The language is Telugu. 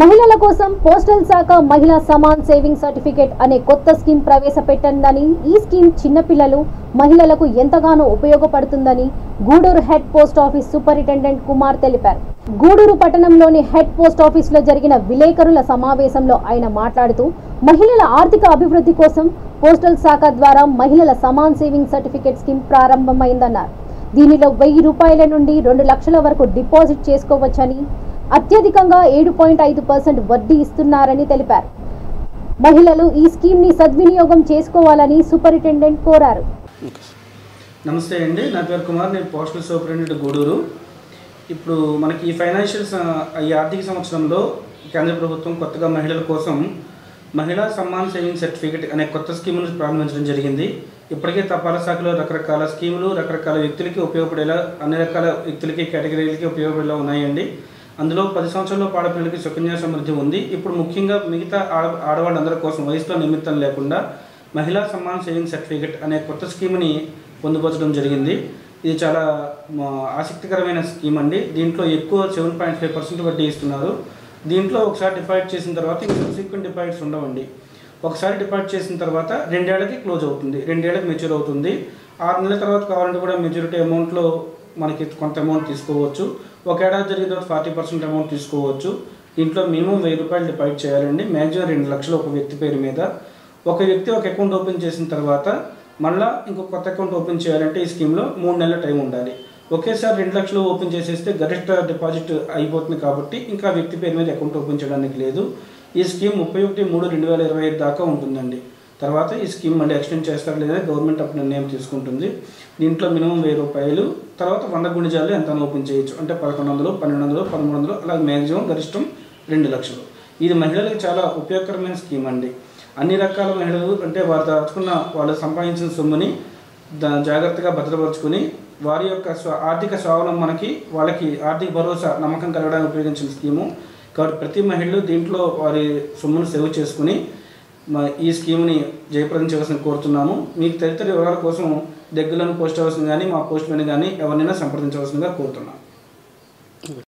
మహిళల కోసం పోస్టల్ శాఖ మహిళా సమాన్ సేవింగ్ సర్టిఫికేట్ అనే కొత్త స్కీమ్ ప్రవేశపెట్టిందని, ఈ స్కీమ్ చిన్నపిల్లలు మహిళలకు ఎంతగానో ఉపయోగపడుతుందని Gudur head post office superintendent Kumar తెలిపారు. గూడూరు పట్టణంలోని హెడ్ పోస్ట్ ఆఫీసులో జరిగిన విలేకరుల సమావేశంలో ఆయన మాట్లాడుతూ, మహిళల ఆర్థిక అభివృద్ధి కోసం పోస్టల్ శాఖ ద్వారా మహిళల సమాన్ సేవింగ్ సర్టిఫికేట్ స్కీమ్ ప్రారంభమైందన్నారు. దీనిలో 1000 రూపాయల నుండి 2 లక్షల వరకు డిపాజిట్ చేసుకోవచ్చని, అత్యధికంగా 7.5% వడ్డీ ఇస్తున్నారని తెలిపారు. మహిళలు ఈ స్కీమ్ ని సద్వినియోగం చేసుకోవాలని సూపరింటెండెంట్ కోరారు. నమస్తే అండి, నా పేరు కుమార్, నేను పోస్టల్ సూపరింటెండెంట్ గూడూరు. ఇప్పుడు మనకి ఈ ఈ ఆర్థిక సంవత్సరంలో కేంద్ర ప్రభుత్వం కొత్తగా మహిళల కోసం మహిళా సమ్మాన్ సేవింగ్ సర్టిఫికేట్ అనే కొత్త స్కీమును ప్రారంభించడం జరిగింది. ఇప్పటికే తపాలా శాఖలో రకరకాల స్కీములు రకరకాల వ్యక్తులకి ఉపయోగపడేలా, అన్ని రకాల వ్యక్తులకి కేటగిరీలకి ఉపయోగపడేలా ఉన్నాయండి. అందులో 10 సంవత్సరాల ఆడపిల్లలకి సుకన్య సమృద్ధి ఉంది. ఇప్పుడు ముఖ్యంగా మిగతా ఆడవాళ్ళందరి కోసం వయసులో నిమిత్తం లేకుండా మహిళా సమ్మాన్ సేవింగ్ సర్టిఫికేట్ అనే కొత్త స్కీమ్ని పొందుపరచడం జరిగింది. ఇది చాలా ఆసక్తికరమైన స్కీమ్ అండి. దీంట్లో ఎక్కువ 7.5% వడ్డీ ఇస్తున్నారు. దీంట్లో ఒకసారి డిపాజిట్ చేసిన తర్వాత ఇంకా సబ్సిక్వెంట్ డిపాజిట్స్ ఉండవండి. ఒకసారి డిపాజిట్ చేసిన తర్వాత 2 ఏళ్ళకి క్లోజ్ అవుతుంది, 2 ఏళ్ళకి మెచ్యూర్ అవుతుంది. 6 నెలల తర్వాత కావాలంటే కూడా మెచ్యూరిటీ అమౌంట్లో మనకి కొంత అమౌంట్ తీసుకోవచ్చు. ఒక ఏడాది జరిగిన తర్వాత 40% అమౌంట్ తీసుకోవచ్చు. దీంట్లో మినిమం 1000 రూపాయలు డిపాజిట్ చేయాలండి. మ్యాక్సిమం 2 లక్షలు ఒక వ్యక్తి పేరు మీద. ఒక వ్యక్తి ఒక అకౌంట్ ఓపెన్ చేసిన తర్వాత మళ్ళీ ఇంకొక కొత్త అకౌంట్ ఓపెన్ చేయాలంటే ఈ స్కీమ్లో 3 నెలల టైం ఉండాలి. ఒకేసారి 2 లక్షలు ఓపెన్ చేసేస్తే గరిష్ట డిపాజిట్ అయిపోతుంది కాబట్టి ఇంకా వ్యక్తి పేరు మీద అకౌంట్ ఓపెన్ చేయడానికి లేదు. ఈ స్కీమ్ 31/3/2025 దాకా ఉంటుందండి. తర్వాత ఈ స్కీమ్ మళ్ళీ ఎక్స్టెండ్ చేస్తారా లేదా గవర్నమెంట్ అప్పుడు నిర్ణయం తీసుకుంటుంది. దీంట్లో మినిమం 1000 రూపాయలు, తర్వాత 100 గుణిజాలు ఎంత ఓపెన్ చేయొచ్చు అంటే 1100, 1200, 1300, అలా మ్యాక్సిమం గరిష్టం 2 లక్షలు. ఇది మహిళలకు చాలా ఉపయోగకరమైన స్కీమ్ అండి. అన్ని రకాల మహిళలు అంటే వారు దాచుకున్న వాళ్ళు సంపాదించిన సొమ్ముని జాగ్రత్తగా భద్రపరుచుకుని వారి యొక్క ఆర్థిక స్వావలంబనకి, వాళ్ళకి ఆర్థిక భరోసా నమ్మకం కలగడానికి ఉపయోగించిన స్కీము కాబట్టి ప్రతి మహిళలు దీంట్లో వారి సొమ్మును సేవ్ చేసుకుని ఈ స్కీమ్ని జయప్రదం చేయవలసిన కోరుతున్నాము. మీకు తదితర వివరాల కోసం దగ్గరలోని పోస్ట్ ఆఫీస్ని కానీ మా పోస్ట్ మ్యాన్ కానీ ఎవరినైనా సంప్రదించవలసిందిగా కోరుతున్నాము.